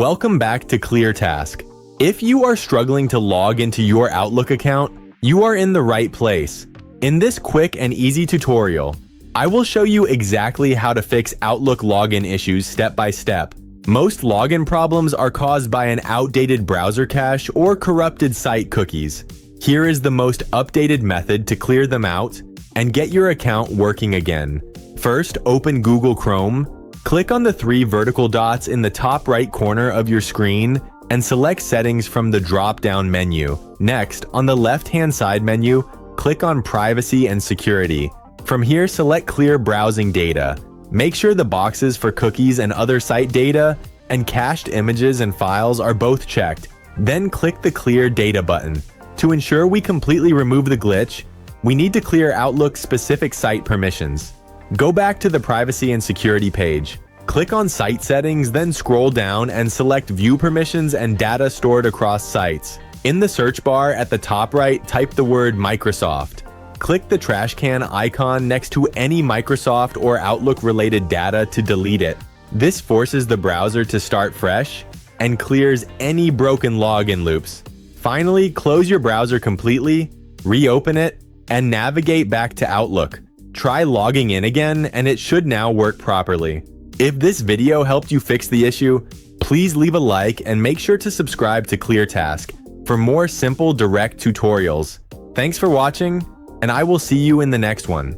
Welcome back to ClearTask. If you are struggling to log into your Outlook account, you are in the right place. In this quick and easy tutorial, I will show you exactly how to fix Outlook login issues step by step. Most login problems are caused by an outdated browser cache or corrupted site cookies. Here is the most updated method to clear them out and get your account working again. First, open Google Chrome. Click on the three vertical dots in the top right corner of your screen and select Settings from the drop-down menu. Next, on the left-hand side menu, click on Privacy and Security. From here, select Clear Browsing Data. Make sure the boxes for cookies and other site data and cached images and files are both checked. Then click the Clear Data button. To ensure we completely remove the glitch, we need to clear Outlook's specific site permissions. Go back to the Privacy and Security page. Click on Site Settings, then scroll down and select View Permissions and Data Stored Across Sites. In the search bar at the top right, type the word Microsoft. Click the trash can icon next to any Microsoft or Outlook-related data to delete it. This forces the browser to start fresh and clears any broken login loops. Finally, close your browser completely, reopen it, and navigate back to Outlook. Try logging in again, and it should now work properly. If this video helped you fix the issue, please leave a like and make sure to subscribe to ClearTask for more simple, direct tutorials. Thanks for watching, and I will see you in the next one.